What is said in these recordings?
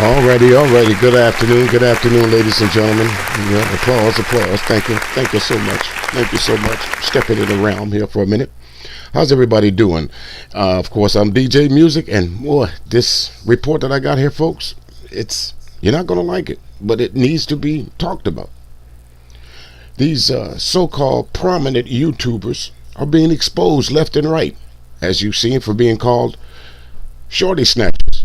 Alrighty. Good afternoon, ladies and gentlemen. Yeah, applause. Thank you so much. Stepping in the realm here for a minute. How's everybody doing? Of course, I'm DJ Music, and boy, this report that I got here, folks, you're not gonna like it, but it needs to be talked about. These so-called prominent YouTubers are being exposed left and right, as you've seen, for being called Shorty Snatchers.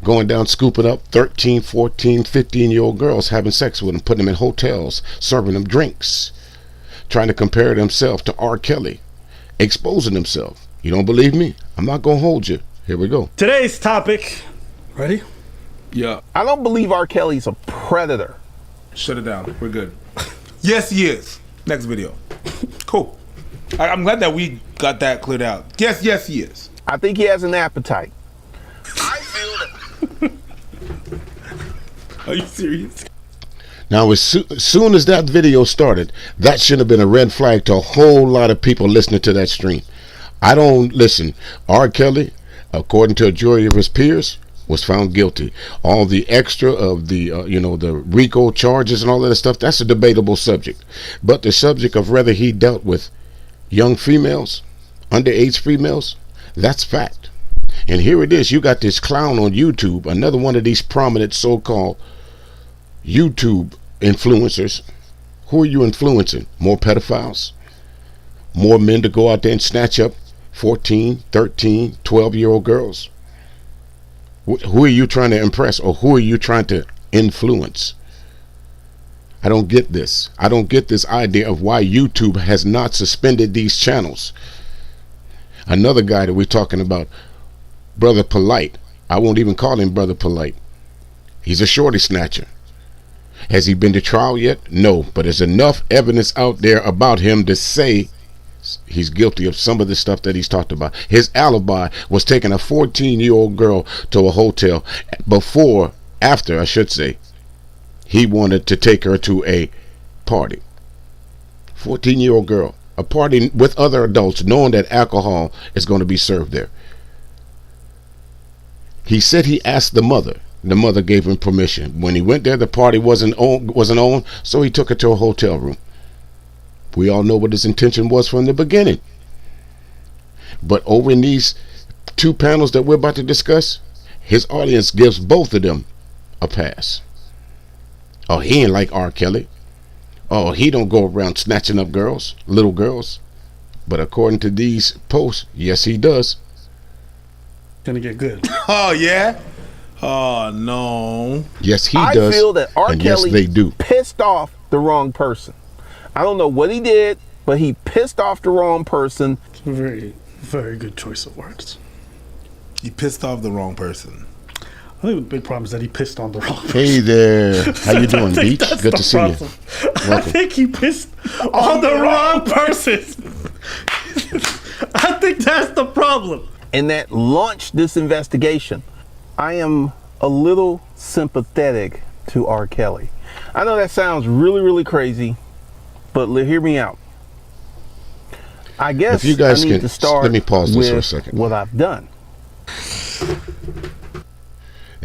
Going down scooping up 13, 14, 15-year-old girls, having sex with them, putting them in hotels, serving them drinks, trying to compare themselves to R. Kelly, exposing themselves. You don't believe me? I'm not going to hold you. Here we go. Today's topic. Ready? Yeah. I don't believe R. Kelly's a predator. Shut it down. We're good. Yes, he is. Next video. Cool. I'm glad that we got that cleared out. Yes, he is. I think he has an appetite. I feel that. Are you serious? Now, as soon as that video started, that should have been a red flag to a whole lot of people listening to that stream. I don't listen. R. Kelly, according to a jury of his peers, was found guilty. All the extra of the the RICO charges and all that stuff, that's a debatable subject. But the subject of whether he dealt with young females, underage females, that's fact. And here it is. You got this clown on YouTube, another one of these prominent so-called YouTube influencers. Who are you influencing? More pedophiles? More men to go out there and snatch up 14, 13, 12-year-old girls? Who are you trying to impress, or who are you trying to influence? I don't get this. I don't get this idea of why YouTube has not suspended these channels. Another guy that we're talking about, Brother Polite. I won't even call him Brother Polite. He's a shorty snatcher. Has he been to trial yet? No, but there's enough evidence out there about him to say he's guilty of some of the stuff that he's talked about. His alibi was taking a 14-year-old girl to a hotel after I should say, he wanted to take her to a party. 14-year-old girl, a party with other adults, knowing that alcohol is going to be served there. He said he asked the mother. The mother gave him permission. When he went there, the party wasn't on, so he took her to a hotel room. We all know what his intention was from the beginning. But over in these two panels that we're about to discuss, his audience gives both of them a pass. Oh, he ain't like R. Kelly. Oh, he don't go around snatching up girls, little girls. But according to these posts, yes, he does. Gonna get good. Oh, yeah? Oh, no. Yes, he I does. I feel that R. And Kelly yes, they do. pissed off the wrong person. I don't know what he did, but he pissed off the wrong person. It's a very, very good choice of words. You pissed off the wrong person. I think the big problem is that he pissed on the wrong person. Hey there. How you doing, Beach? Good to see you. I think he pissed on the wrong person. I think that's the problem. And that launched this investigation. I am a little sympathetic to R. Kelly. I know that sounds really, really crazy, but hear me out. I guess if you guys I need can, to start let me pause this with for a second. What I've done.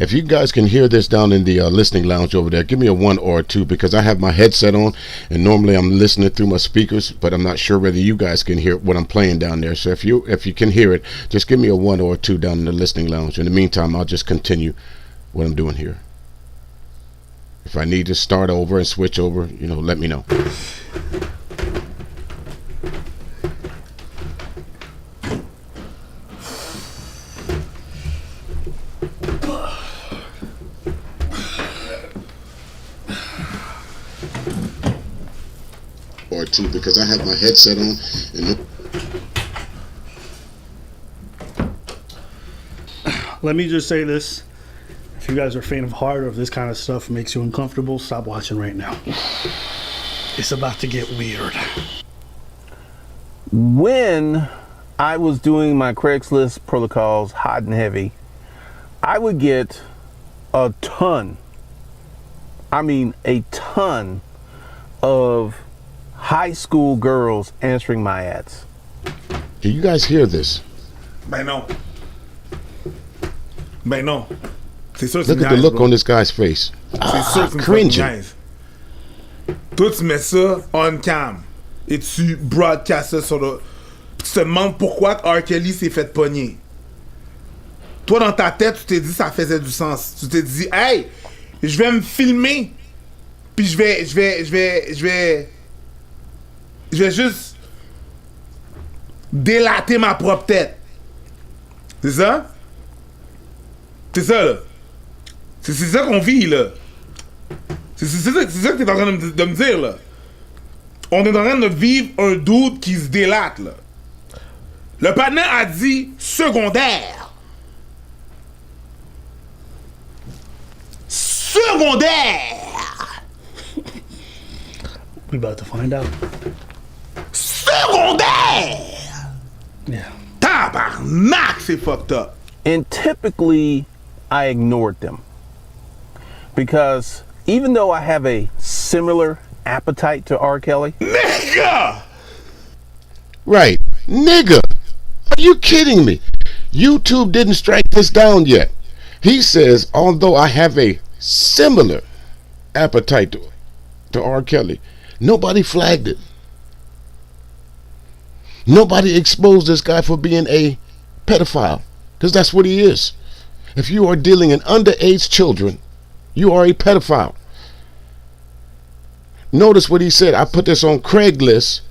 If you guys can hear this down in the listening lounge over there, give me a 1 or a 2, because I have my headset on and normally I'm listening through my speakers, but I'm not sure whether you guys can hear what I'm playing down there. So if you can hear it, just give me a 1 or a 2 down in the listening lounge. In the meantime, I'll just continue what I'm doing here. If I need to start over and switch over, let me know. Or 2, because I have my headset on and Let me just say this. If you guys are faint of heart, or if this kind of stuff makes you uncomfortable, stop watching right now. It's about to get weird. When I was doing my Craigslist protocols hot and heavy, I would get a ton of high school girls answering my ads. do you guys hear this? But no. C'est sûr que Look at the look on this guy's face. C'est sûr que c'est cringing. niaise. Toi, tu mets ça on cam et tu broadcast ça sur le. Tu te demandes pourquoi R. Kelly s'est fait pogner. Toi, dans ta tête, tu t'es dit ça faisait du sens. Tu t'es dit, hey, je vais me filmer, puis je vais juste délater ma propre tête. C'est ça? C'est ça, là. C'est ça qu'on vit, là. C'est ça que t'es en train de me dire, là. On est en train de vivre un doute qui se délate, là. Le partenaire a dit secondaire. Secondaire. We about to find out. Secondaire. Yeah. Tabarnak, c'est fucked up. And typically, I ignored them. Because even though I have a similar appetite to R. Kelly, Nigga. Right. Nigga. Are you kidding me? YouTube didn't strike this down yet. He says, although I have a similar appetite to R. Kelly, nobody flagged it. Nobody exposed this guy for being a pedophile. Because that's what he is. If you are dealing in underage children, you are a pedophile. Notice what he said. I put this on Craigslist.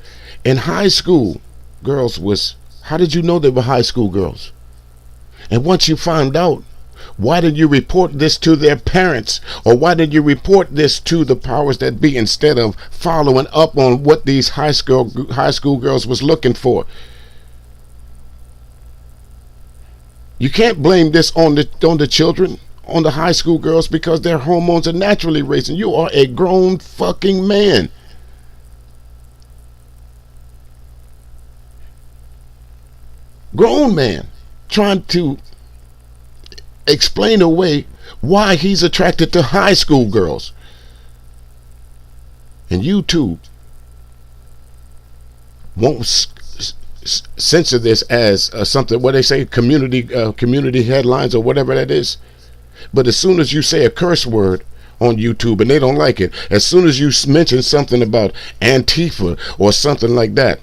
In high school, girls was, how did you know they were high school girls? And once you found out, why did you report this to their parents? Or why did you report this to the powers that be instead of following up on what these high school girls was looking for? You can't blame this on the children, on the high school girls, because their hormones are naturally racing. You are a grown fucking man. Grown man trying to explain away why he's attracted to high school girls. And YouTube won't censor this as something, what they say, community headlines or whatever that is. But as soon as you say a curse word on YouTube and they don't like it, as soon as you mention something about Antifa or something like that,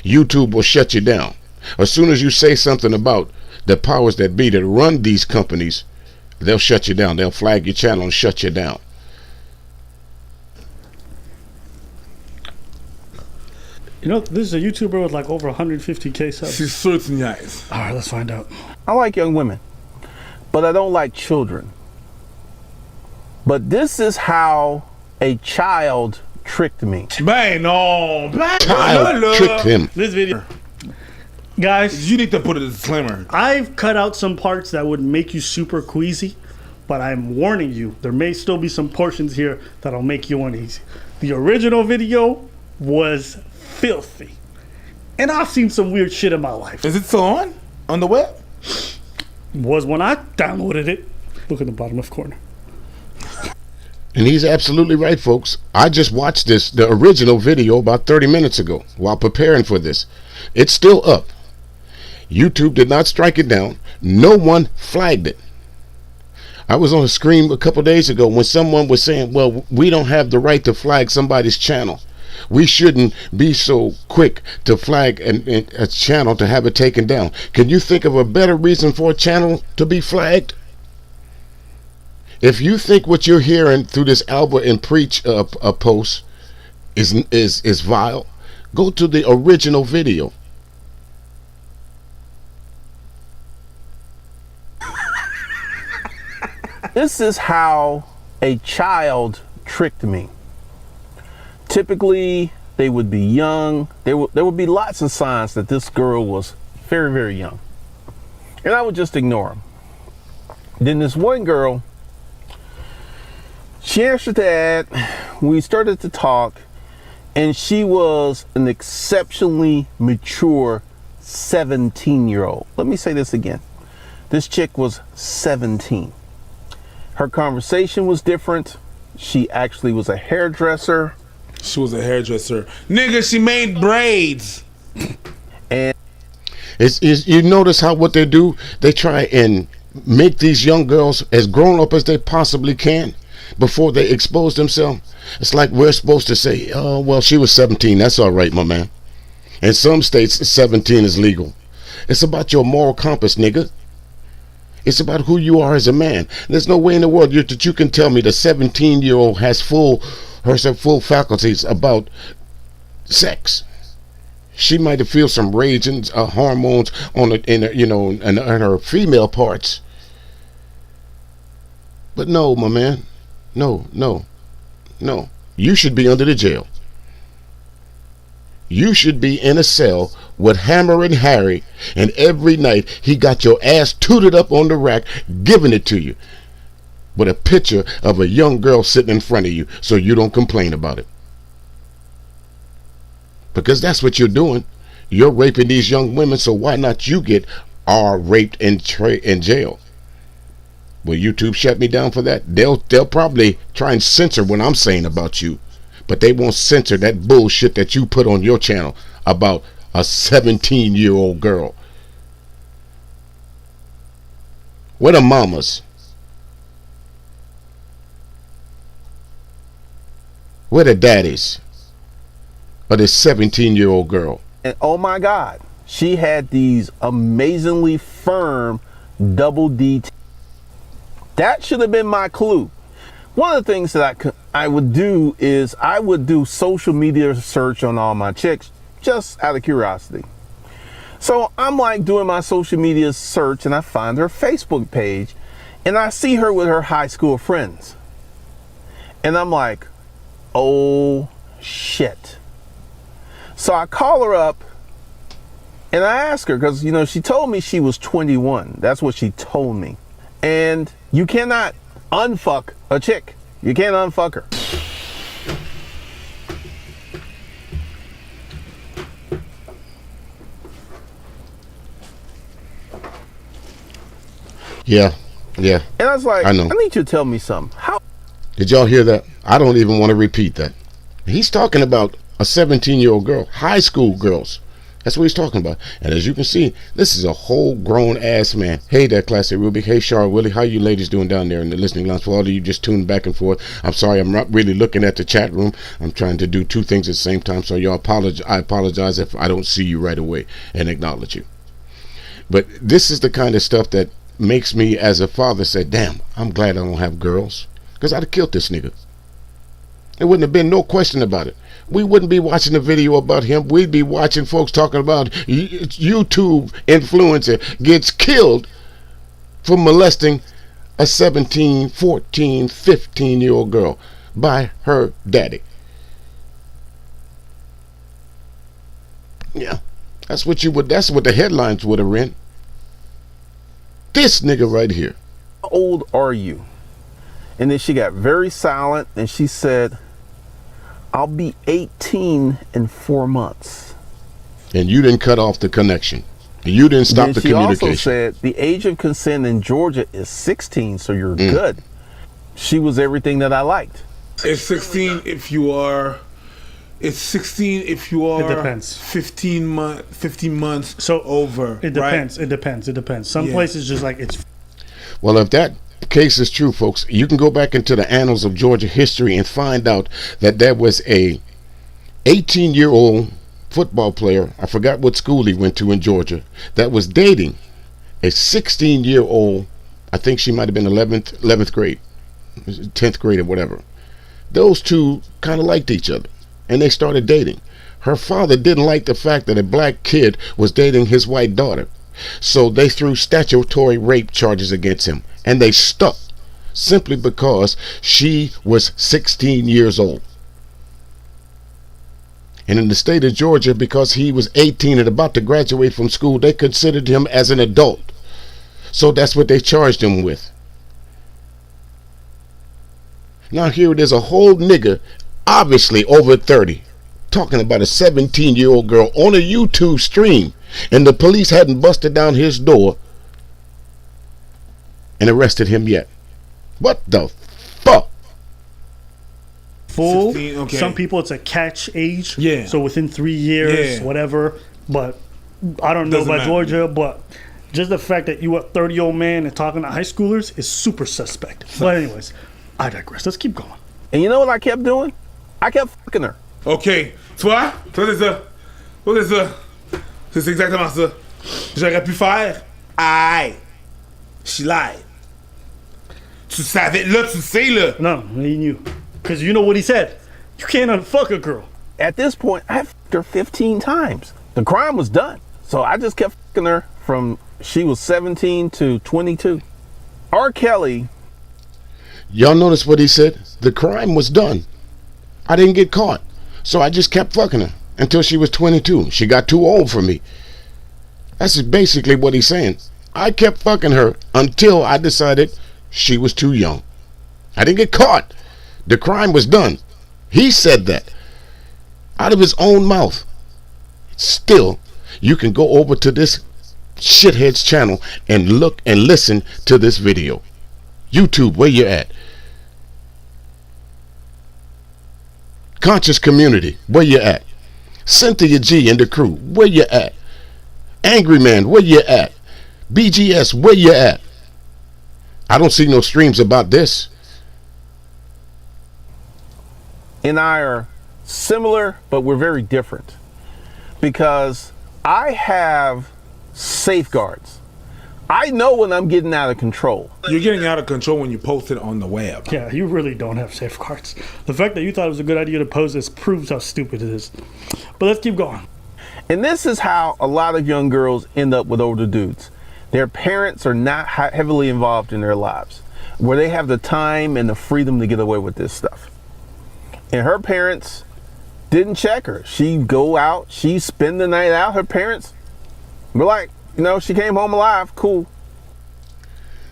YouTube will shut you down. As soon as you say something about the powers that be that run these companies, they'll shut you down. They'll flag your channel and shut you down. You know, this is a YouTuber with like over 150K subs. C'est sûr que tu niaises. All right, let's find out. I like young women, but I don't like children. But this is how a child tricked me. Ben non. Ben Child tricked him. This video, guys, You need to put a disclaimer. I've cut out some parts that would make you super queasy, but I'm warning you, there may still be some portions here that'll make you uneasy. The original video was filthy. And I've seen some weird shit in my life. Is it still on the web? Was when I downloaded it. Look in the bottom left corner. And he's absolutely right, folks. I just watched the original video about 30 minutes ago while preparing for this. It's still up. YouTube did not strike it down. No one flagged it. I was on a screen a couple days ago when someone was saying, well, we don't have the right to flag somebody's channel. We shouldn't be so quick to flag a channel to have it taken down. Can you think of a better reason for a channel to be flagged? If you think what you're hearing through this Albert and Preach post is vile, go to the original video. This is how a child tricked me. Typically, they would be young. There would be lots of signs that this girl was very, very young. And I would just ignore them. Then this one girl, she answered that. We started to talk, and she was an exceptionally mature 17-year-old. Let me say this again. This chick was 17. Her conversation was different. She actually was a hairdresser. She was a hairdresser. Nigga, she made braids. And You notice how what they do? They try and make these young girls as grown up as they possibly can before they expose themselves. It's like we're supposed to say, oh, well, she was 17. That's all right, my man. In some states, 17 is legal. It's about your moral compass, nigga. It's about who you are as a man. There's no way in the world that you can tell me the 17-year-old has full faculties about sex. She might feel some rage and hormones in her female parts. But no, my man, no. You should be under the jail. You should be in a cell with Hammer and Harry, and every night he got your ass tooted up on the rack, giving it to you, with a picture of a young girl sitting in front of you, so you don't complain about it. Because that's what you're doing. You're raping these young women, so why not you get raped in jail? Will YouTube shut me down for that? They'll probably try and censor what I'm saying about you, but they won't censor that bullshit that you put on your channel about a 17-year-old girl. Where the mamas? Where the daddies of this 17-year-old girl? And oh my God, she had these amazingly firm double D. That should have been my clue. One of the things that I would do is I would do social media search on all my chicks, just out of curiosity. So I'm like doing my social media search and I find her Facebook page and I see her with her high school friends. And I'm like, oh shit. So I call her up and I ask her, because she told me she was 21. That's what she told me. And you cannot unfuck a chick. You can't unfuck her. Yeah. And I was like, I know. I need you to tell me something. How? Did y'all hear that? I don't even want to repeat that. He's talking about a 17-year-old girl, high school girls. That's what he's talking about. And as you can see, this is a whole grown ass man. Hey there, Classic Rubik. Hey, Char Willie. How you ladies doing down there in the listening lounge? For all of you just tuned back and forth, I'm sorry, I'm not really looking at the chat room. I'm trying to do two things at the same time. So y'all I apologize if I don't see you right away and acknowledge you. But this is the kind of stuff that makes me as a father say, damn, I'm glad I don't have girls, because I'd have killed this nigga. There wouldn't have been no question about it. We wouldn't be watching a video about him. We'd be watching folks talking about YouTube influencer gets killed for molesting a 17, 14, 15-year-old girl by her daddy. Yeah, that's what the headlines would have read. This nigga right here. How old are you? And then she got very silent and she said, I'll be 18 in 4 months. And you didn't cut off the connection. You didn't stop the communication. She also said the age of consent in Georgia is 16, so you're good. She was everything that I liked. It's 16 if you are. It's 16 if you are. It depends. 15 months. So over. It depends. Right? It depends. Some places just like it's. Well, if that case is true, folks, you can go back into the annals of Georgia history and find out that there was a 18-year-old football player, I forgot what school he went to in Georgia, that was dating a 16-year-old, I think she might have been 11th grade, 10th grade or whatever. Those two kind of liked each other and they started dating. Her father didn't like the fact that a black kid was dating his white daughter. So they threw statutory rape charges against him, and they stuck simply because she was 16 years old. And in the state of Georgia, because he was 18 and about to graduate from school, they considered him as an adult. So that's what they charged him with. Now here it is, a whole nigga, obviously over 30, talking about a 17-year-old girl on a YouTube stream, and the police hadn't busted down his door and arrested him yet. What the fuck? Full. 16, okay. Some people it's a catch age. Yeah. So within 3 years, Yeah. whatever. But I don't know Doesn't about matter. Georgia, but Just the fact that you a 30-year-old man and talking to high schoolers is super suspect. But anyways, I digress. Let's keep going. And you know what I kept doing? I kept fucking her. Ok, tu vois? Ça, c'est ça. Ça, c'est ça. C'est exactement ça. J'aurais pu faire. Aïe. She lied. Tu savais. Là, tu sais, là. No, he knew. Because you know what he said. You can't unfuck a girl. At this point, I fucked her 15 times. The crime was done. So I just kept fucking her from she was 17 to 22. R. Kelly. Y'all notice what he said? The crime was done. I didn't get caught. So I just kept fucking her until she was 22. She got too old for me. That's basically what he's saying. I kept fucking her until I decided she was too young. I didn't get caught. The crime was done. He said that out of his own mouth. Still, you can go over to this shithead's channel and look and listen to this video. YouTube, where you at? Conscious Community, where you at? Cynthia G and the crew, where you at? Angry Man, where you at? BGS, where you at? I don't see no streams about this. And I are similar, but we're very different. Because I have safeguards. I know when I'm getting out of control. You're getting out of control when you post it on the web. Yeah, you really don't have safeguards. The fact that you thought it was a good idea to post this proves how stupid it is. But let's keep going. And this is how a lot of young girls end up with older dudes. Their parents are not heavily involved in their lives, where they have the time and the freedom to get away with this stuff. And her parents didn't check her. She'd go out, she'd spend the night out. Her parents were like, you know, she came home alive, cool.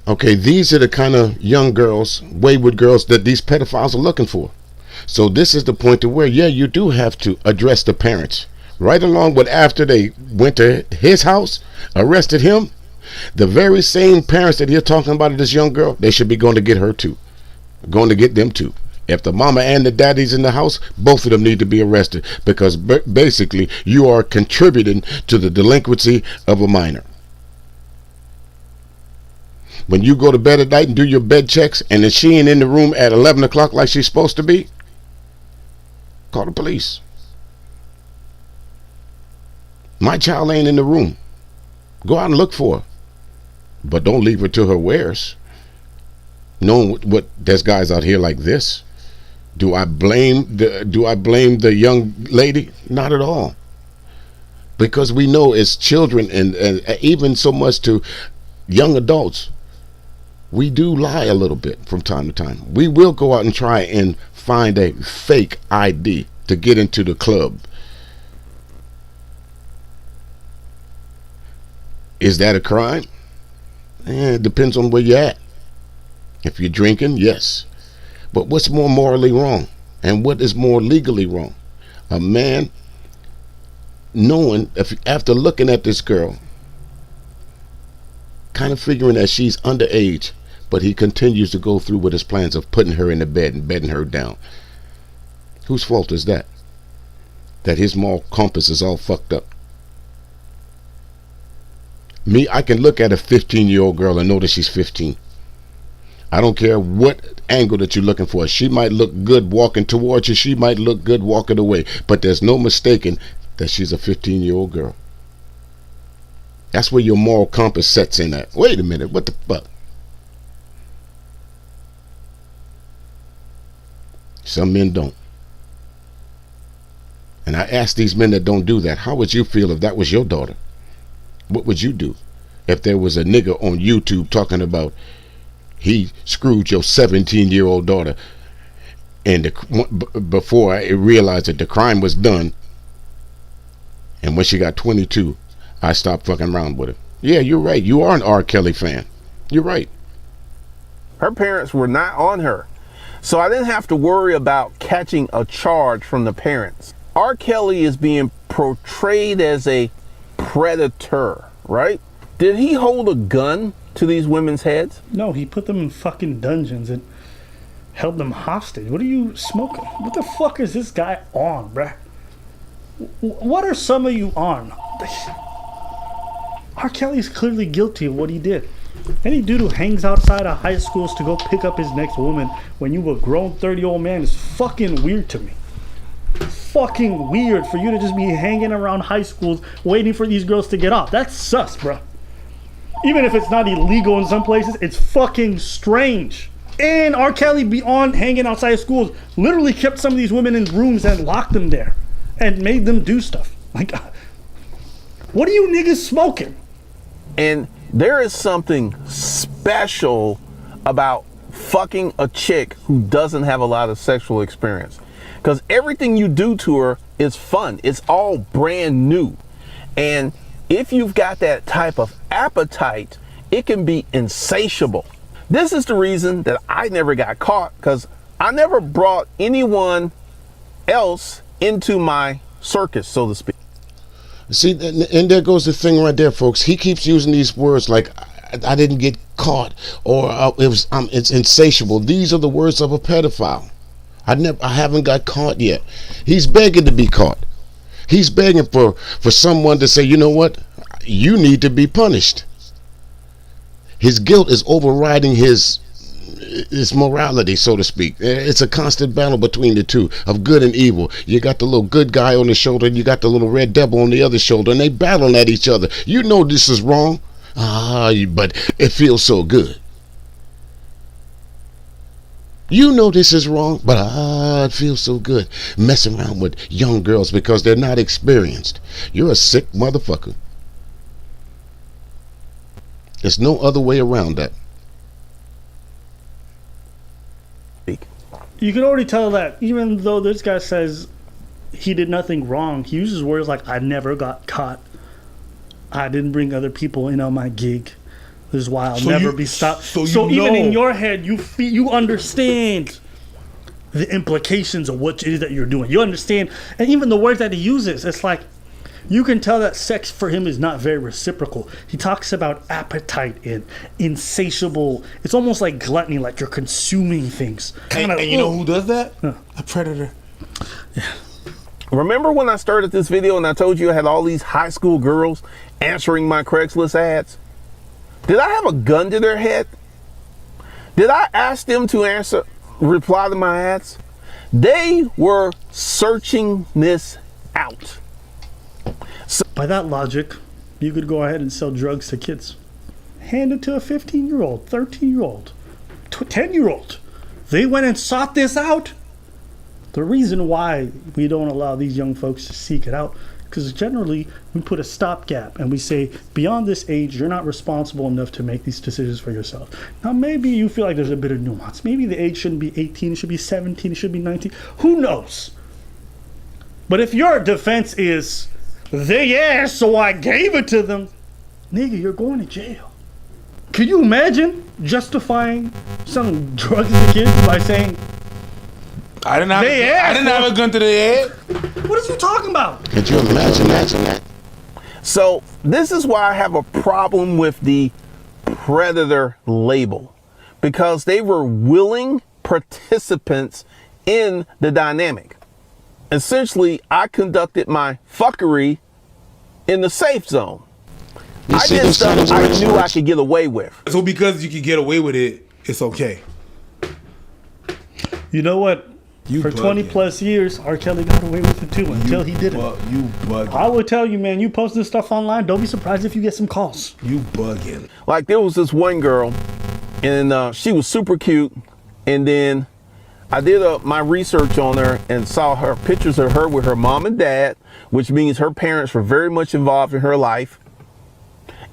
Okay, these are the kind of young girls, wayward girls that these pedophiles are looking for. So this is the point to where, yeah, you do have to address the parents. Right along with after they went to his house, arrested him, the very same parents that you're talking about of this young girl, they should be going to get her too. Going to get them too. If the mama and the daddy's in the house, both of them need to be arrested because basically you are contributing to the delinquency of a minor. When you go to bed at night and do your bed checks and then she ain't in the room at 11 o'clock like she's supposed to be, call the police. My child ain't in the room. Go out and look for her. But don't leave her to her wares. Knowing what there's guys out here like this. Do I blame the young lady? Not at all. Because we know as children and even so much to young adults, we do lie a little bit from time to time. We will go out and try and find a fake ID to get into the club. Is that a crime? It depends on where you're at. If you're drinking, yes. But what's more morally wrong? And what is more legally wrong? A man knowing, after looking at this girl, kind of figuring that she's underage, but he continues to go through with his plans of putting her in the bed and bedding her down. Whose fault is that? That his moral compass is all fucked up. Me, I can look at a 15-year-old girl and know that she's 15. I don't care what angle that you're looking for. She might look good walking towards you. She might look good walking away. But there's no mistaking that she's a 15-year-old girl. That's where your moral compass sets in at. Wait a minute, what the fuck? Some men don't. And I ask these men that don't do that, how would you feel if that was your daughter? What would you do if there was a nigga on YouTube talking about he screwed your 17-year-old daughter and before I realized that the crime was done, and when she got 22, I stopped fucking around with her? Yeah, you're right. You are an R. Kelly fan. You're right. Her parents were not on her. So I didn't have to worry about catching a charge from the parents. R. Kelly is being portrayed as a predator, right? Did he hold a gun to these women's heads? No, he put them in fucking dungeons and held them hostage. What are you smoking? What the fuck is this guy on, bruh? What are some of you on? R. Kelly's clearly guilty of what he did. Any dude who hangs outside of high schools to go pick up his next woman when you a grown 30-year-old man is fucking weird to me. Fucking weird for you to just be hanging around high schools waiting for these girls to get off. That's sus, bro. Even if it's not illegal in some places, it's fucking strange. And R. Kelly, beyond hanging outside of schools, literally kept some of these women in rooms and locked them there and made them do stuff. Like, what are you niggas smoking? And there is something special about fucking a chick who doesn't have a lot of sexual experience. Because everything you do to her is fun. It's all brand new. And if you've got that type of appetite, it can be insatiable. This is the reason that I never got caught, because I never brought anyone else into my circus, so to speak. See, and there goes the thing right there, folks. He keeps using these words like, I didn't get caught, or it's insatiable. These are the words of a pedophile. I haven't got caught yet. He's begging to be caught. He's begging for someone to say, you know what? You need to be punished. His guilt is overriding his morality, so to speak. It's a constant battle between the two of good and evil. You got the little good guy on the shoulder, and you got the little red devil on the other shoulder, and they battling at each other. You know this is wrong, but it feels so good. You know this is wrong, but it feels so good messing around with young girls because they're not experienced. You're a sick motherfucker. There's no other way around that. You can already tell that even though this guy says he did nothing wrong, he uses words like, I never got caught. I didn't bring other people in on my gig. This is why I'll never be stopped. So even in your head, you understand the implications of what it is that you're doing. You understand, and even the words that he uses, it's like, you can tell that sex for him is not very reciprocal. He talks about appetite and insatiable. It's almost like gluttony, like you're consuming things. And you know who does that? A predator. Yeah. Remember when I started this video and I told you I had all these high school girls answering my Craigslist ads? Did I have a gun to their head? Did I ask them to reply to my ads? They were searching this out. So, by that logic, you could go ahead and sell drugs to kids. Hand it to a 15-year-old, 13-year-old, 10-year-old. They went and sought this out. The reason why we don't allow these young folks to seek it out, because generally we put a stopgap and we say, beyond this age, you're not responsible enough to make these decisions for yourself. Now, maybe you feel like there's a bit of nuance. Maybe the age shouldn't be 18, it should be 17, it should be 19. Who knows? But if your defense is, they asked, so I gave it to them, nigga, you're going to jail. Could you imagine justifying selling drugs to kids by saying, I didn't have a gun to the head. what is you talking about? Could you imagine that? So this is why I have a problem with the predator label, because they were willing participants in the dynamic. Essentially, I conducted my fuckery in the safe zone. I did stuff I knew I could get away with. So because you could get away with it, it's okay. You know what? For 20 plus years, R. Kelly got away with it too until he didn't. You bugging. I would tell you, man, you post this stuff online, don't be surprised if you get some calls. You bugging. Like there was this one girl, and she was super cute, and then I did my research on her and saw her pictures of her with her mom and dad, which means her parents were very much involved in her life.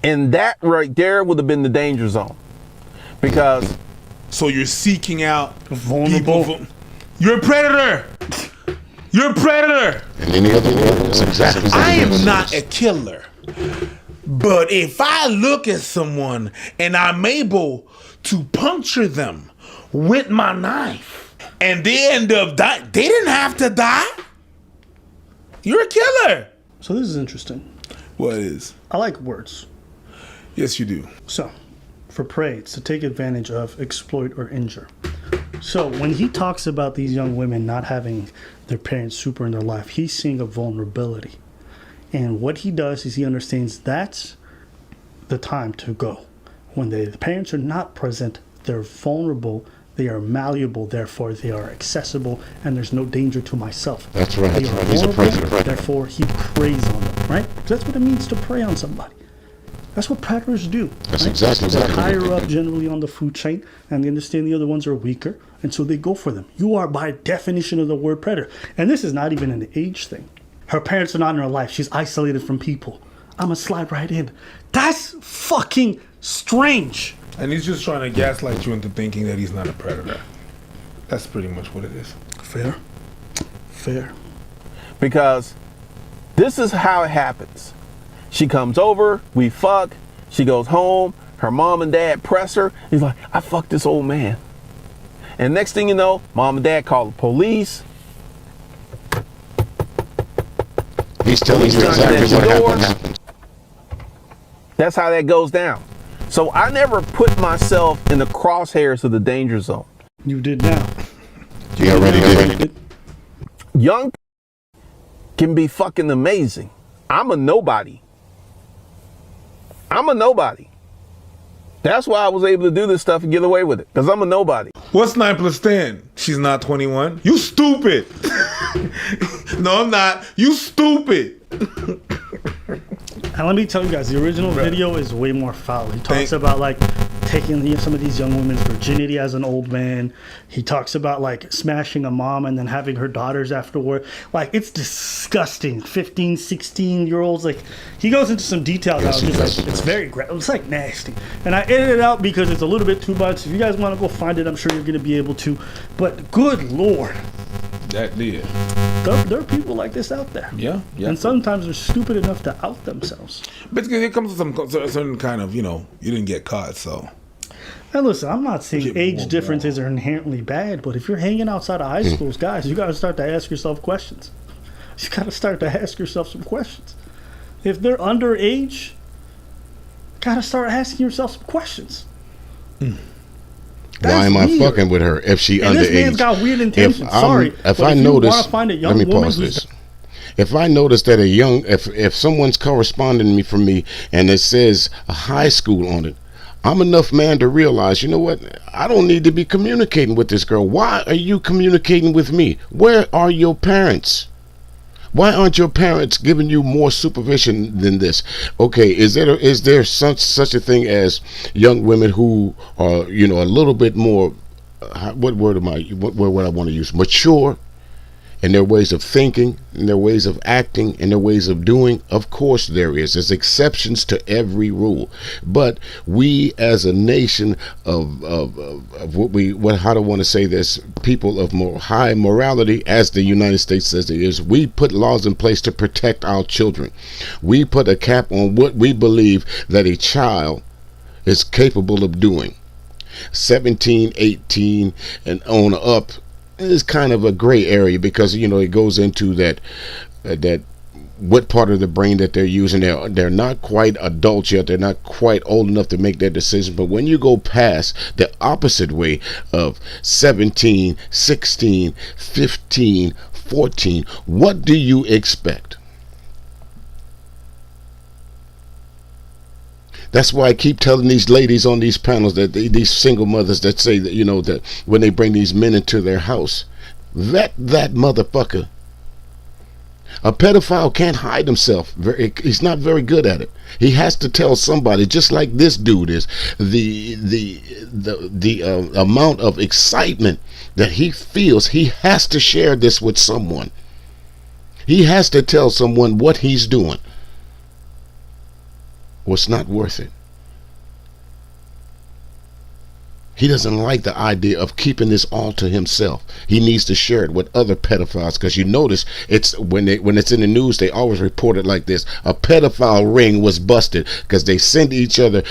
And that right there would have been the danger zone. Because... So you're seeking out vulnerable people. You're a predator. You're a predator. And any other word is exactly. I am not a killer. But if I look at someone and I'm able to puncture them with my knife and they end up dying, they didn't have to die. You're a killer. So this is interesting. What is? I like words. Yes, you do. So, for prey, it's to take advantage of, exploit, or injure. So when he talks about these young women not having their parents super in their life, he's seeing a vulnerability. And what he does is he understands that's the time to go. When the parents are not present, they're vulnerable, they are malleable, therefore they are accessible, and there's no danger to myself. That's right. They are He's a vulnerable, predator. therefore he preys on them, right? That's what it means to prey on somebody. That's what predators do. That's right? exactly They're what they higher do. up generally on the food chain, and they understand the other ones are weaker, and so they go for them. You are by definition of the word predator. And this is not even an age thing. Her parents are not in her life. She's isolated from people. I'm gonna slide right in. That's fucking strange. And he's just trying to gaslight you into thinking that he's not a predator. That's pretty much what it is. Fair. Fair. Because this is how it happens. She comes over, we fuck, she goes home, her mom and dad press her. He's like, I fucked this old man. And next thing you know, mom and dad call the police. He's telling you exactly what happened. That's how that goes down. So I never put myself in the crosshairs of the danger zone. You did now. You already did. Young can be fucking amazing. I'm a nobody. That's why I was able to do this stuff and get away with it. Because I'm a nobody. What's 9 plus 10? She's not 21. You stupid. No, I'm not. You stupid. And let me tell you guys, the original video is way more foul. He talks about like taking some of these young women's virginity as an old man. He talks about like smashing a mom and then having her daughters afterward. Like, it's disgusting. 15, 16-year-olds. Like, he goes into some details. It's very it's like nasty. And I edited it out because it's a little bit too much. If you guys want to go find it, I'm sure you're going to be able to. But good Lord. That did. There are people like this out there. Yeah. And sometimes they're stupid enough to out themselves. But it comes with some certain kind of, you didn't get caught, so. And listen, I'm not saying Get age more differences are inherently bad, but if you're hanging outside of high schools, guys, you got to start to ask yourself questions. You got to start to ask yourself some questions. If they're underage, got to start asking yourself some questions. Why am I fucking with her if she And underage? this man's got weird intentions. Sorry, If but I if notice, you want to find a young let me woman pause who's this. If I notice that if someone's corresponding me from me and it says a high school on it, I'm enough man to realize, you know what? I don't need to be communicating with this girl. Why are you communicating with me? Where are your parents? Why aren't your parents giving you more supervision than this? Okay, is there such a thing as young women who are, a little bit more, what word I want to use? Mature in their ways of thinking, in their ways of acting, in their ways of doing? Of course there is. There's exceptions to every rule. But we as a nation of how do I want to say this, people of more high morality, as the United States says it is, we put laws in place to protect our children. We put a cap on what we believe that a child is capable of doing. 17, 18, and on up is kind of a gray area because it goes into that what part of the brain that they're using. They're not quite adults yet. They're not quite old enough to make that decision. But when you go past the opposite way of 17, 16, 15, 14, what do you expect? That's why I keep telling these ladies on these panels, that these single mothers that say that, that when they bring these men into their house, vet that motherfucker. A pedophile can't hide himself. He's not very good at it. He has to tell somebody, just like this dude is. The amount of excitement that he feels, he has to share this with someone. He has to tell someone what he's doing. Well, it's not worth it. He doesn't like the idea of keeping this all to himself. He needs to share it with other pedophiles, because you notice it's when it's in the news, they always report it like this: a pedophile ring was busted, because they send each other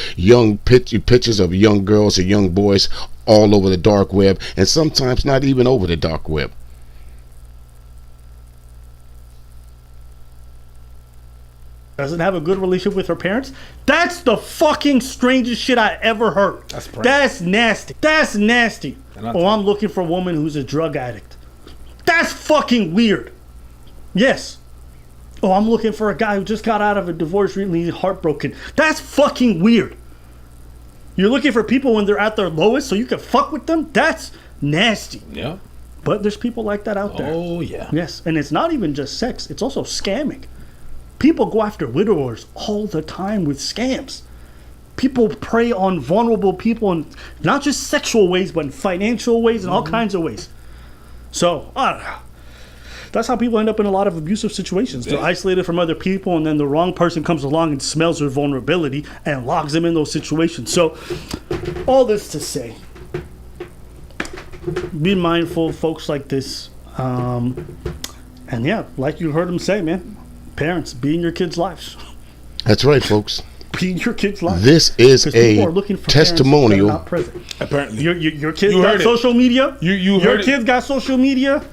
pictures of young girls or young boys all over the dark web, and sometimes not even over the dark web. doesn't have a good relationship with her parents. That's the fucking strangest shit I ever heard. That's nasty. That's nasty. Oh, I'm looking for a woman who's a drug addict. That's fucking weird. Yes. Oh, I'm looking for a guy who just got out of a divorce recently, heartbroken. That's fucking weird. You're looking for people when they're at their lowest so you can fuck with them? That's nasty. Yeah. But there's people like that out there. Oh, yeah. Yes, and it's not even just sex. It's also scamming. People go after widowers all the time with scams. People prey on vulnerable people in not just sexual ways, but in financial ways and all kinds of ways. So, I don't know. That's how people end up in a lot of abusive situations. They're isolated from other people, and then the wrong person comes along and smells their vulnerability and locks them in those situations. So, all this to say, be mindful of folks like this. And yeah, like you heard him say, man, parents, be in your kids' lives. That's right, folks. Be in your kids' lives. This is 'Cause people a are looking for testimonial. parents that are not present. Apparently. Your kids You got heard it. social media. You Your heard it. kids got social media.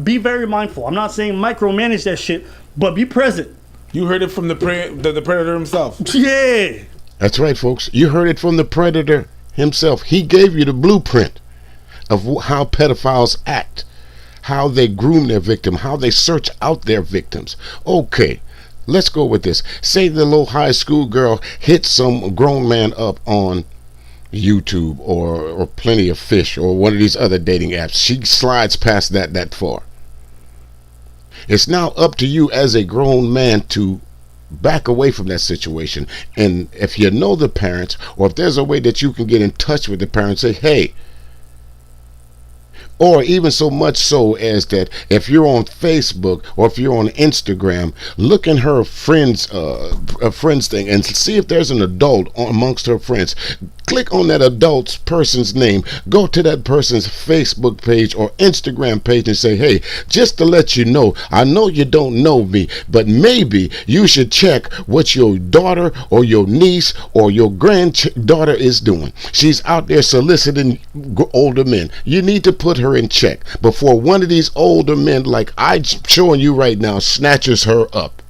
Be very mindful. I'm not saying micromanage that shit, but be present. You heard it from the predator himself. Yeah. That's right, folks. You heard it from the predator himself. He gave you the blueprint of how pedophiles act, how they groom their victim, how they search out their victims. Okay, let's go with this. Say the little high school girl hits some grown man up on YouTube or Plenty of Fish or one of these other dating apps. She slides past that far. It's now up to you as a grown man to back away from that situation. And if you know the parents, or if there's a way that you can get in touch with the parents, say, hey, or even so much so as that if you're on Facebook or if you're on Instagram, look in her friends thing and see if there's an adult amongst her friends. Click on that adult's person's name, go to that person's Facebook page or Instagram page and say, hey, just to let you know, I know you don't know me, but maybe you should check what your daughter or your niece or your granddaughter is doing. She's out there soliciting older men. You need to put her in check before one of these older men, like I'm showing you right now, snatches her up.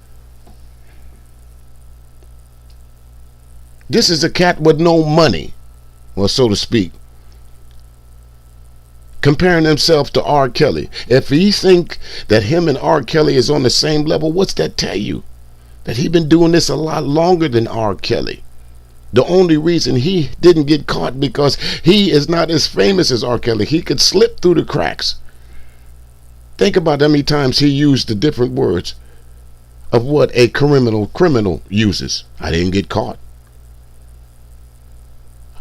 This is a cat with no money, well, so to speak, comparing himself to R. Kelly. If he think that him and R. Kelly is on the same level, what's that tell you? That he been doing this a lot longer than R. Kelly. The only reason he didn't get caught because he is not as famous as R. Kelly. He could slip through the cracks. Think about how many times he used the different words of what a criminal uses. I didn't get caught.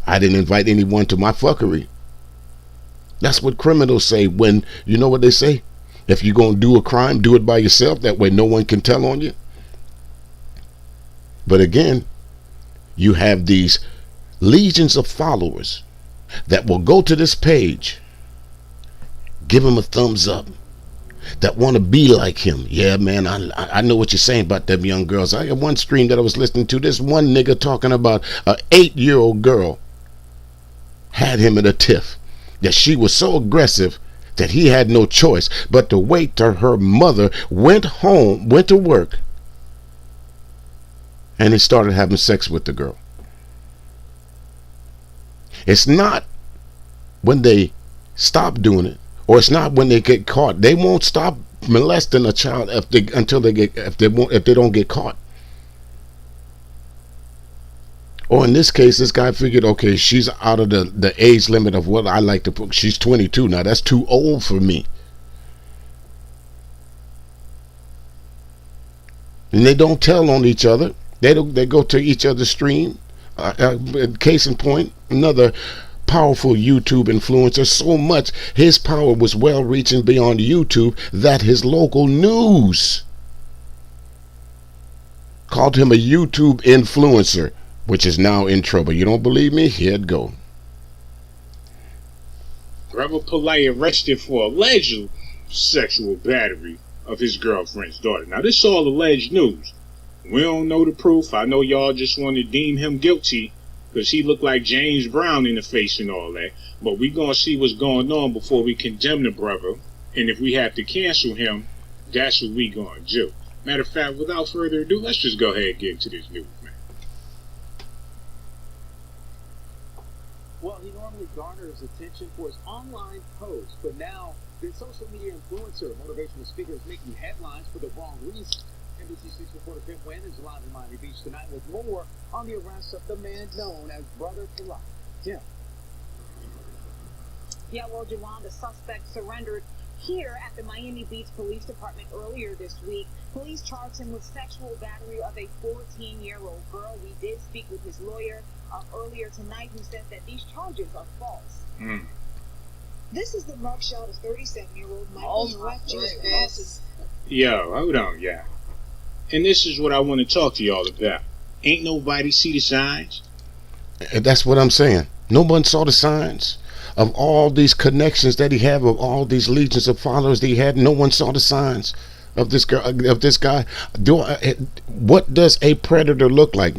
I didn't invite anyone to my fuckery. That's what criminals say when, you know what they say? If you're going to do a crime, do it by yourself. That way no one can tell on you. But again, you have these legions of followers that will go to this page, give him a thumbs up, that want to be like him. Yeah, man, I know what you're saying about them young girls. I got one stream that I was listening to. This one nigga talking about an 8-year-old girl had him in a tiff, that she was so aggressive that he had no choice but to wait till her mother went to work, and he started having sex with the girl. It's not when they stop doing it, or it's not when they get caught. They won't stop molesting a child if they don't get caught. Or in this case, this guy figured, okay, she's out of the age limit of what I like to put. She's 22 now. That's too old for me. And they don't tell on each other. They go to each other's stream. Case in point, another powerful YouTube influencer. So much his power was well reaching beyond YouTube that his local news called him a YouTube influencer, which is now in trouble. You don't believe me? Here it go. Trevor Polite arrested for alleged sexual battery of his girlfriend's daughter. Now, this is all alleged news. We don't know the proof. I know y'all just want to deem him guilty because he looked like James Brown in the face and all that. But we going to see what's going on before we condemn the brother. And if we have to cancel him, that's what we going to do. Matter of fact, without further ado, let's just go ahead and get into this news, man. Well, he normally garners attention for his online posts, but now the social media influencer, motivational speaker, is making headlines for the wrong reason. NBC6 reporter Tim Wynn is live in Miami Beach tonight with more on the arrest of the man known as Brother Polite. Tim. Yeah, well, Jawan, the suspect surrendered here at the Miami Beach Police Department earlier this week. Police charged him with sexual battery of a 14-year-old girl. We did speak with his lawyer earlier tonight, who said that these charges are false. This is the mugshot of 37-year-old Michael Snatchers. Yo, hold on, yeah. And this is what I want to talk to y'all about. Ain't nobody see the signs? And that's what I'm saying. No one saw the signs of all these connections that he had, of all these legions of followers that he had. No one saw the signs of this girl, of this guy. What does a predator look like?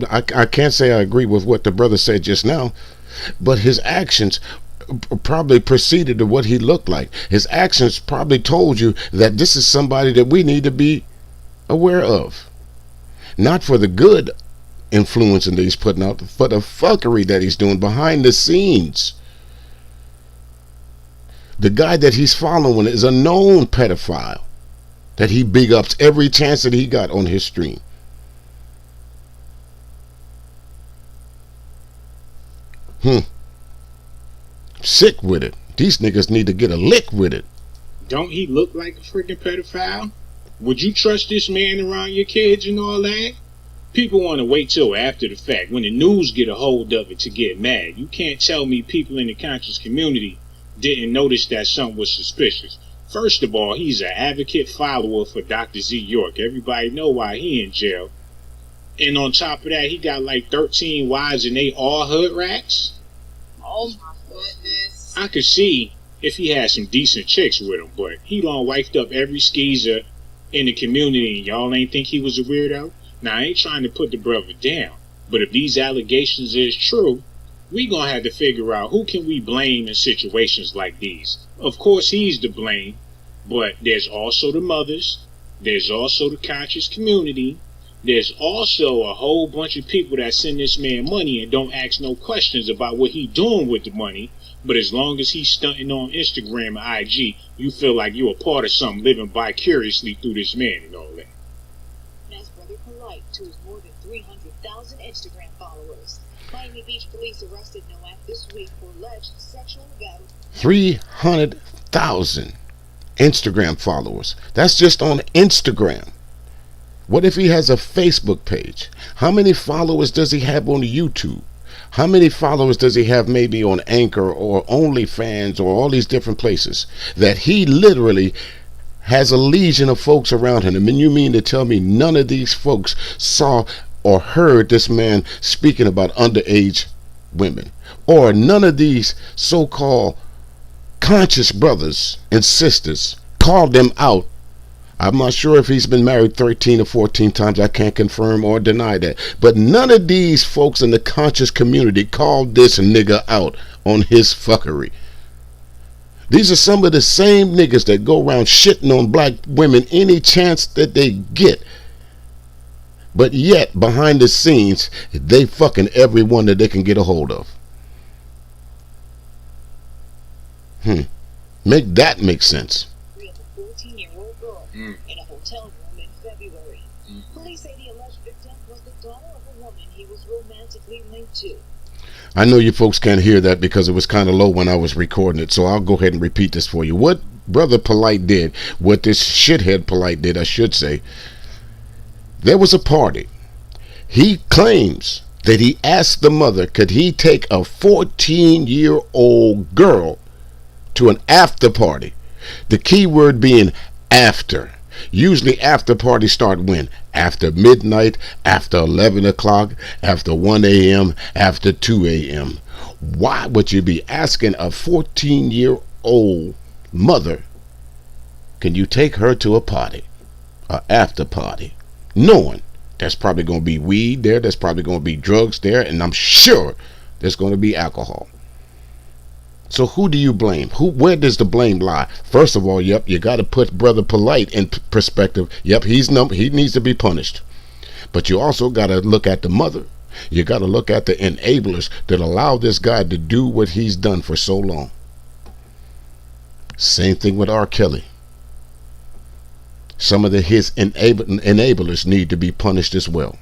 I can't say I agree with what the brother said just now, but his actions probably preceded to what he looked like. His actions probably told you that this is somebody that we need to be aware of, not for the good influencing that he's putting out, for the fuckery that he's doing behind the scenes. The guy that he's following is a known pedophile that he big ups every chance that he got on his stream. Sick with it. These niggas need to get a lick with it. Don't he look like a freaking pedophile? Would you trust this man around your kids and all that? People want to wait till after the fact, when the news get a hold of it, to get mad. You can't tell me people in the conscious community didn't notice that something was suspicious. First of all, he's an advocate follower for Dr. Z York. Everybody know why he in jail. And on top of that, he got like 13 wives and they all hood rats. Oh my goodness. I could see if he had some decent chicks with him, but he done wiped up every skeezer in the community, and y'all ain't think he was a weirdo? Now, I ain't trying to put the brother down, but if these allegations is true, we gonna have to figure out who can we blame in situations like these. Of course, he's to blame, but there's also the mothers, there's also the conscious community, there's also a whole bunch of people that send this man money and don't ask no questions about what he doing with the money, but as long as he's stunting on Instagram and IG, you feel like you're a part of something, living vicariously through this man and all that. That's Brother Polite to his more than 300,000 Instagram followers. Miami Beach police arrested Noack this week for alleged sexual battery. 300,000 Instagram followers. That's just on Instagram. What if he has a Facebook page? How many followers does he have on YouTube? How many followers does he have maybe on Anchor or OnlyFans or all these different places that he literally has a legion of folks around him? And you mean to tell me none of these folks saw or heard this man speaking about underage women, or none of these so-called conscious brothers and sisters called them out? I'm not sure if he's been married 13 or 14 times. I can't confirm or deny that. But none of these folks in the conscious community called this nigga out on his fuckery. These are some of the same niggas that go around shitting on black women any chance that they get. But yet, behind the scenes, they fucking everyone that they can get a hold of. Make that make sense. A 14-year-old girl in a hotel room in February. Police say the alleged victim was the daughter of a woman he was romantically linked to. I know you folks can't hear that because it was kind of low when I was recording it, so I'll go ahead and repeat this for you. What Brother Polite did, what this shithead Polite did, I should say, there was a party. He claims that he asked the mother, could he take a 14-year-old girl to an after party? The key word being after. Usually after parties start when? After midnight, after 11 o'clock, after 1 a.m., after 2 a.m. Why would you be asking a 14-year-old mother, can you take her to a party, a after party, knowing there's probably going to be weed there, there's probably going to be drugs there, and I'm sure there's going to be alcohol? So who do you blame? Where does the blame lie? First of all, yep, you got to put Brother Polite in perspective. Yep, he needs to be punished. But you also got to look at the mother. You got to look at the enablers that allow this guy to do what he's done for so long. Same thing with R. Kelly. Some of his enablers need to be punished as well.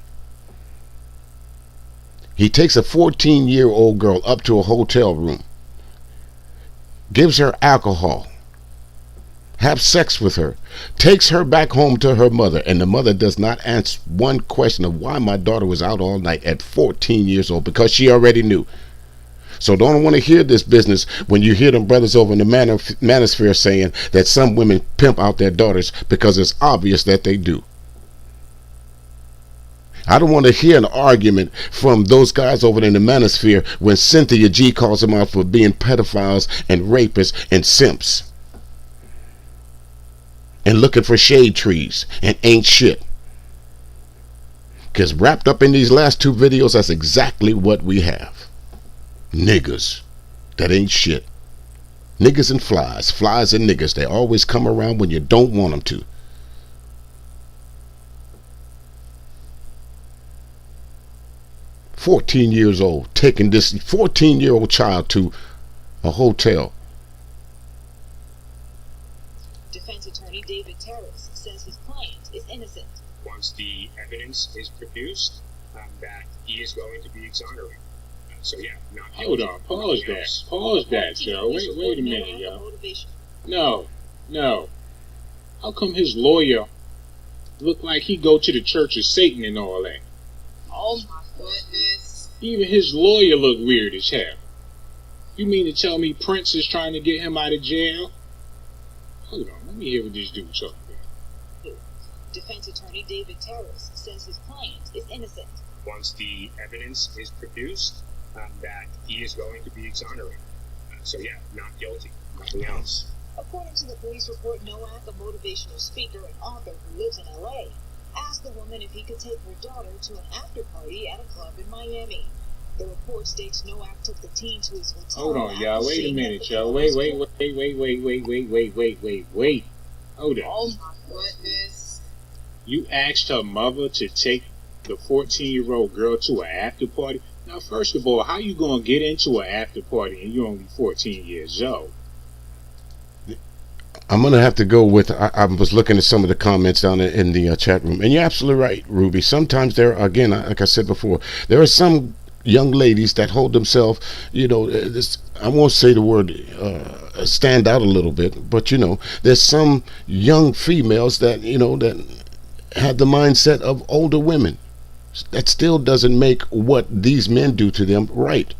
He takes a 14-year-old girl up to a hotel room, gives her alcohol, have sex with her, takes her back home to her mother, and the mother does not answer one question of why my daughter was out all night at 14 years old, because she already knew. So don't want to hear this business when you hear them brothers over in the manosphere saying that some women pimp out their daughters, because it's obvious that they do. I don't want to hear an argument from those guys over in the manosphere when Cynthia G calls them out for being pedophiles and rapists and simps and looking for shade trees and ain't shit. Because wrapped up in these last two videos, that's exactly what we have. Niggas that ain't shit. Niggas and flies. Flies and niggas. They always come around when you don't want them to. "14 years old, taking this 14-year-old child to a hotel." Defense attorney David Terrace says his client is innocent. Once the evidence is produced, that he is going to be exonerated. So yeah, not Hold on, pause that, yo. Wait a minute, yo. No. How come his lawyer look like he go to the Church of Satan and all that? Oh my goodness. Even his lawyer look weird as hell. You mean to tell me Prince is trying to get him out of jail? Hold on, let me hear what this dude talking about. Defense attorney David Terrace says his client is innocent. Once the evidence is produced, that he is going to be exonerated. So yeah, not guilty, nothing else. According to the police report, Nowak, a motivational speaker and author who lives in LA, asked the woman if he could take her daughter to an after party at a club in Miami. The report states Nowak took the teen to his hotel. Hold on, y'all. Wait a minute, y'all. Wait. Hold on. Oh my goodness. You asked her mother to take the 14-year-old girl to an after party? Now, first of all, how you gonna get into an after party and you're only 14 years old? I'm going to have to go with, I was looking at some of the comments down in the chat room, and you're absolutely right, Ruby. Sometimes there, again, like I said before, there are some young ladies that hold themselves, I won't say the word stand out a little bit, but there's some young females that that have the mindset of older women. That still doesn't make what these men do to them right.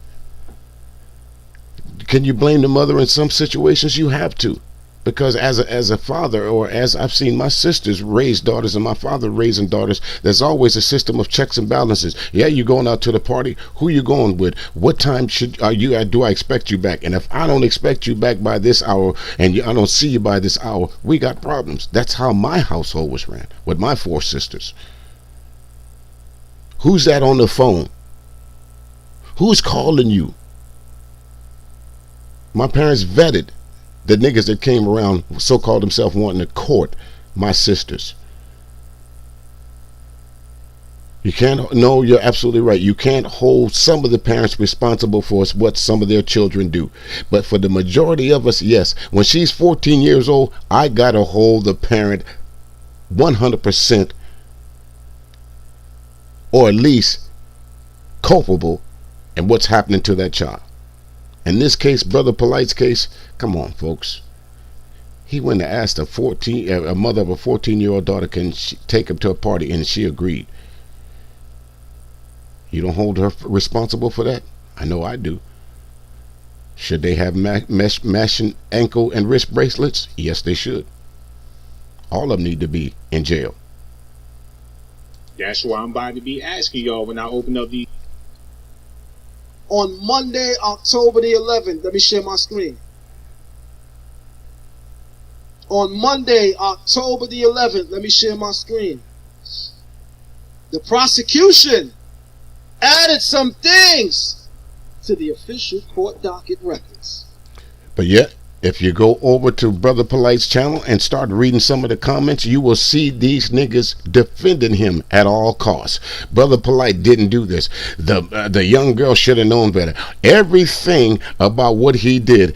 Can you blame the mother in some situations? You have to. Because as a father, or as I've seen my sisters raise daughters and my father raising daughters, there's always a system of checks and balances. Yeah, you're going out to the party. Who you going with? What time do I expect you back? And if I don't expect you back by this hour, and I don't see you by this hour, we got problems. That's how my household was ran with my 4 sisters. Who's that on the phone? Who's calling you? My parents vetted the niggas that came around, so-called themselves wanting to court my sisters. You're absolutely right. You can't hold some of the parents responsible for what some of their children do. But for the majority of us, yes. When she's 14 years old, I gotta hold the parent 100%, or at least culpable in what's happening to that child. In this case, Brother Polite's case, come on, folks. He went and asked a mother of a 14-year-old daughter, can she take him to a party, and she agreed. You don't hold her responsible for that? I know I do. Should they have matching ankle and wrist bracelets? Yes, they should. All of them need to be in jail. That's why I'm about to be asking y'all when I open up these. On Monday, October the 11th, let me share my screen. On Monday, October the 11th, let me share my screen. The prosecution added some things to the official court docket records. But yet, if you go over to Brother Polite's channel and start reading some of the comments, you will see these niggas defending him at all costs. Brother Polite didn't do this. The young girl should have known better. Everything about what he did,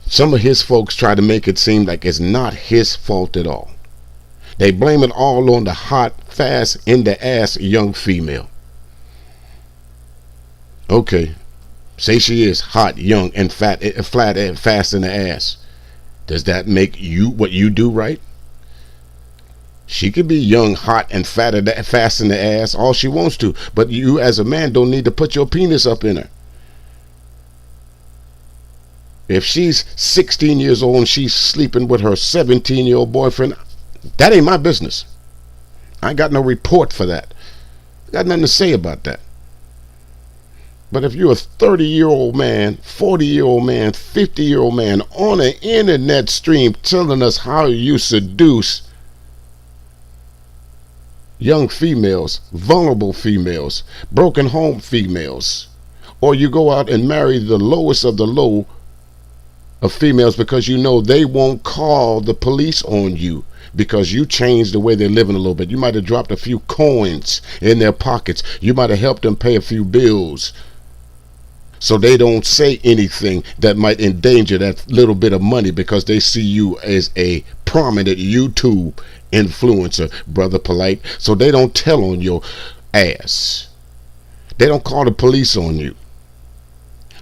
some of his folks try to make it seem like it's not his fault at all. They blame it all on the hot, fast, in the ass young female. Okay, say she is hot, young, and fat, flat, and fast in the ass. Does that make you what you do right? She could be young, hot, and fast in the ass all she wants to, but you as a man don't need to put your penis up in her. If she's 16 years old and she's sleeping with her 17-year-old boyfriend, that ain't my business. I ain't got no report for that. I got nothing to say about that. But if you're a 30-year-old man, 40-year-old man, 50-year-old man on an internet stream telling us how you seduce young females, vulnerable females, broken home females, or you go out and marry the lowest of the low of females because you know they won't call the police on you because you changed the way they're living a little bit. You might have dropped a few coins in their pockets. You might have helped them pay a few bills so they don't say anything that might endanger that little bit of money because they see you as a prominent YouTube influencer, Brother Polite. So they don't tell on your ass. They don't call the police on you.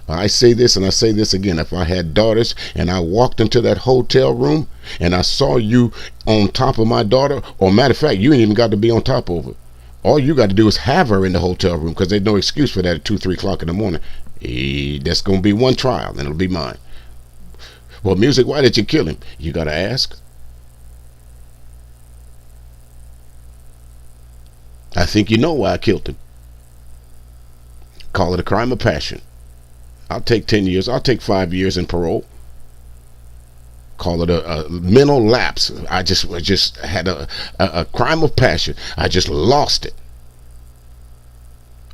I say this and I say this again. If I had daughters and I walked into that hotel room and I saw you on top of my daughter, or matter of fact, you ain't even got to be on top of her. All you got to do is have her in the hotel room because there's no excuse for that at 2, 3 o'clock in the morning. That's going to be one trial and it'll be mine. Well, Music, why did you kill him? You got to ask. I think you know why I killed him. Call it a crime of passion. I'll take 10 years. I'll take 5 years in parole. Call it a mental lapse. I just had a crime of passion. I just lost it.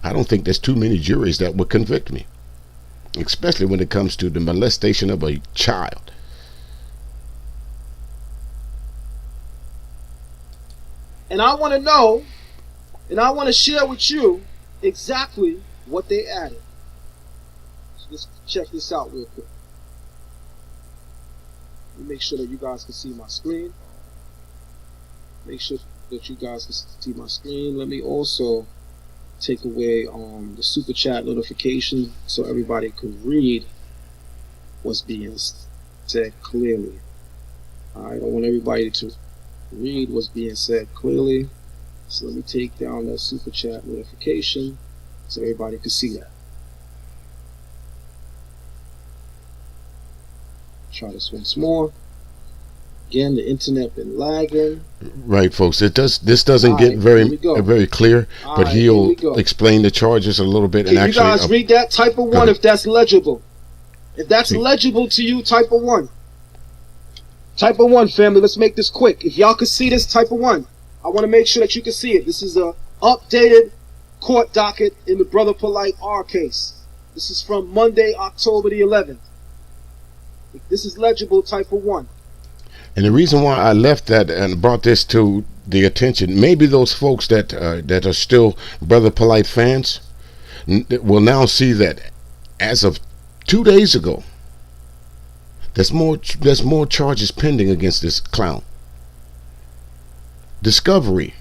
I don't think there's too many juries that would convict me, especially when it comes to the molestation of a child. And I want to know, and I want to share with you exactly what they added. So let's check this out real quick. Let me make sure that you guys can see my screen. Make sure that you guys can see my screen. Let me also take away the super chat notification so everybody could read what's being said clearly. I don't want everybody to read what's being said clearly, so let me take down that super chat notification so everybody can see that. Try this once more. Again, the internet been lagging. Right, folks. This doesn't get very clear, but he'll explain the charges a little bit. Can and you guys read that? Type of 1 if that's legible. If that's legible to you, type of 1. Type of 1, family. Let's make this quick. If y'all can see this, type of 1. I want to make sure that you can see it. This is a updated court docket in the Brother Polite R case. This is from Monday, October the 11th. If this is legible, type of 1. And the reason why I left that and brought this to the attention, maybe those folks that are still Brother Polite fans will now see that as of 2 days ago, there's more charges pending against this clown. Discovery.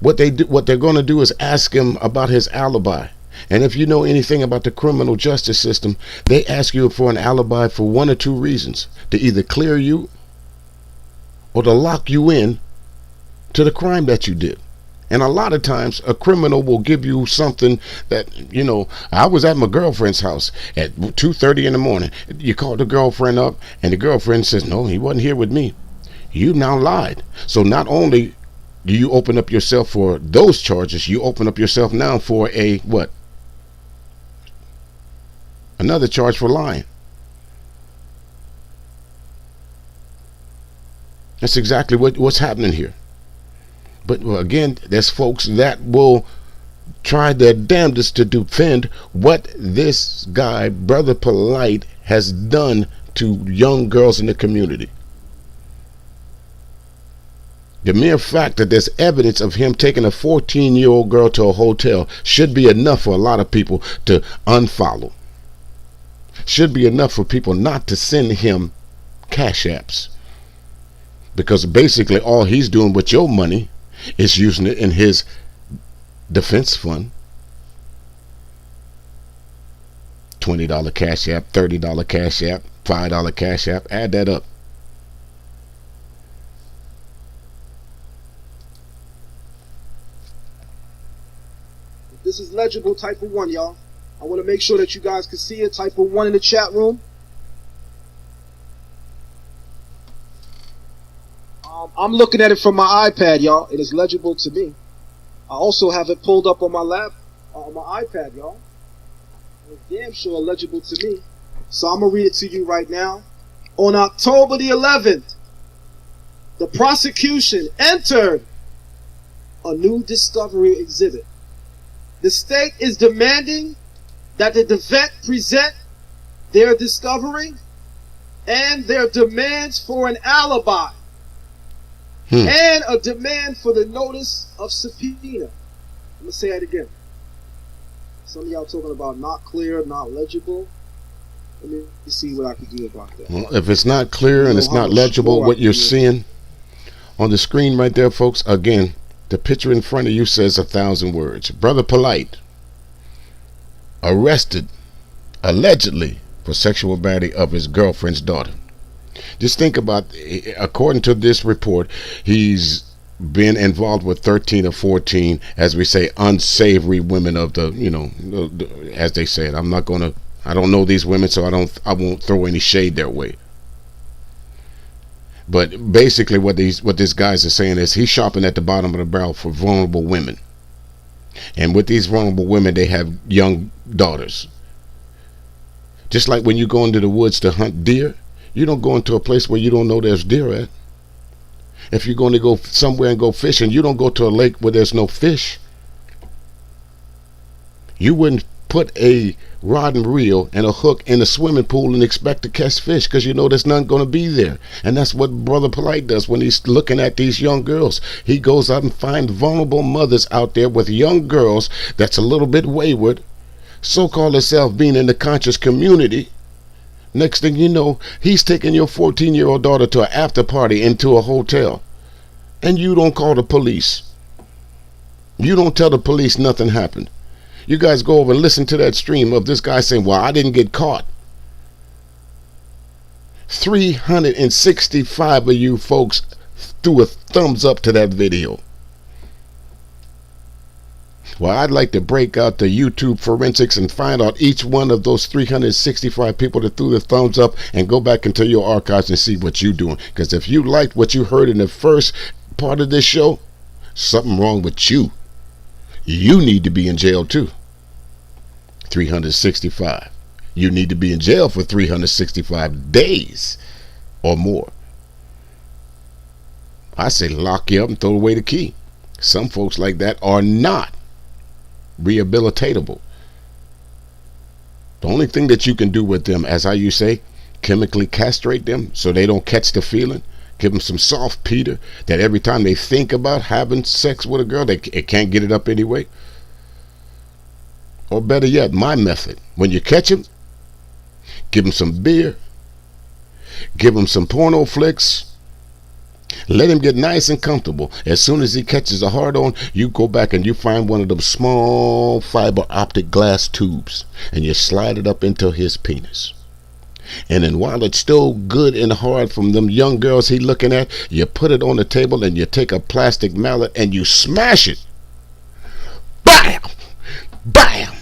What they're going to do is ask him about his alibi. And if you know anything about the criminal justice system, they ask you for an alibi for 1 or 2 reasons: to either clear you or to lock you in to the crime that you did. And a lot of times a criminal will give you something that, I was at my girlfriend's house at 2:30 in the morning. You call the girlfriend up and the girlfriend says, no, he wasn't here with me. You now lied. So not only do you open up yourself for those charges, you open up yourself now for another charge for lying. That's exactly what's happening here. But again, there's folks that will try their damnedest to defend what this guy, Brother Polite, has done to young girls in the community. The mere fact that there's evidence of him taking a 14-year-old girl to a hotel should be enough for a lot of people to unfollow. Should be enough for people not to send him cash apps. because basically all he's doing with your money is using it in his defense fund. $20 Cash App, $30 Cash App, $5 Cash App. Add that up. This is legible, type of 1, y'all. I want to make sure that you guys can see it. Type of 1 in the chat room. I'm looking at it from my iPad, y'all. It is legible to me. I also have it pulled up on my on my iPad, y'all. It's damn sure legible to me. So I'm going to read it to you right now. On October the 11th, the prosecution entered a new discovery exhibit. The state is demanding that the defendant present their discovery and their demands for an alibi and a demand for the notice of subpoena. I'm going to say that again. Some of y'all talking about not clear, not legible. Let me see what I can do about that. Well, if it's not clear and it's not legible, what you're seeing on the screen right there, folks, again, the picture in front of you says 1,000 words. Brother Polite, arrested, allegedly, for sexual battery of his girlfriend's daughter. Just think about, according to this report, he's been involved with 13 or 14, as we say, unsavory women of the, as they said. I don't know these women, so I won't throw any shade their way. But basically what these guys are saying is he's shopping at the bottom of the barrel for vulnerable women. And with these vulnerable women, they have young daughters. Just like when you go into the woods to hunt deer, you don't go into a place where you don't know there's deer at. If you're going to go somewhere and go fishing, you don't go to a lake where there's no fish. You wouldn't put a rod and reel and a hook in a swimming pool and expect to catch fish because you know there's none going to be there. And that's what Brother Polite does when he's looking at these young girls. He goes out and finds vulnerable mothers out there with young girls that's a little bit wayward, so-called herself being in the conscious community. Next thing you know, he's taking your 14-year-old daughter to an after party into a hotel. And you don't call the police. You don't tell the police nothing happened. You guys go over and listen to that stream of this guy saying, well, I didn't get caught. 365 of you folks threw a thumbs up to that video. Well, I'd like to break out the YouTube forensics and find out each one of those 365 people that threw the thumbs up and go back into your archives and see what you're doing. Because if you liked what you heard in the first part of this show, something wrong with you. You need to be in jail too. 365. You need to be in jail for 365 days or more. I say lock you up and throw away the key. Some folks like that are not rehabilitatable. The only thing that you can do with them, as you say, chemically castrate them so they don't catch the feeling. Give them some soft Peter that every time they think about having sex with a girl, they can't get it up anyway. Or better yet, my method. When you catch him, give him some beer, give him some porno flicks, let him get nice and comfortable. As soon as he catches a hard on, you go back and you find one of them small fiber optic glass tubes and you slide it up into his penis. And then while it's still good and hard from them young girls he looking at, you put it on the table and you take a plastic mallet and you smash it. Bam! Bam!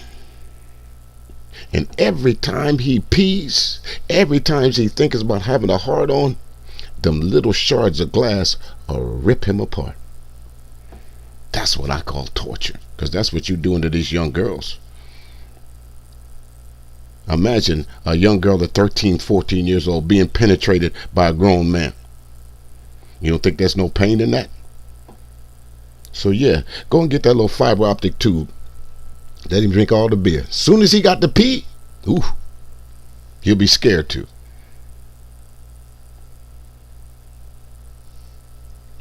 And every time he pees, every time he thinks about having a hard on, them little shards of glass will rip him apart. That's what I call torture, because that's what you're doing to these young girls. Imagine a young girl at 13, 14 years old being penetrated by a grown man. You don't think there's no pain in that? So yeah, go and get that little fiber optic tube. Let him drink all the beer. As soon as he got to pee, he'll be scared too.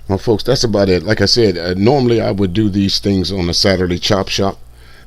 Well, folks, that's about it. Like I said, normally I would do these things on a Saturday chop shop.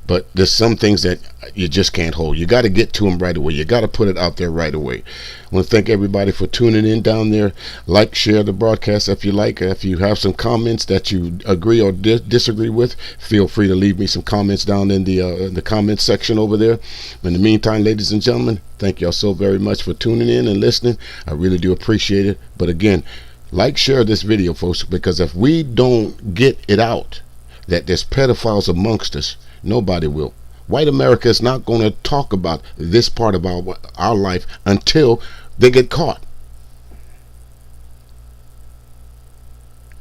But there's some things that you just can't hold. You got to get to them right away. You got to put it out there right away. I want to thank everybody for tuning in down there. Like, share the broadcast if you like. If you have some comments that you agree or disagree with, feel free to leave me some comments down in the comments section over there. In the meantime, ladies and gentlemen, thank y'all so very much for tuning in and listening. I really do appreciate it. But again, like, share this video, folks, because if we don't get it out that there's pedophiles amongst us, nobody will. White America is not going to talk about this part of our life until they get caught.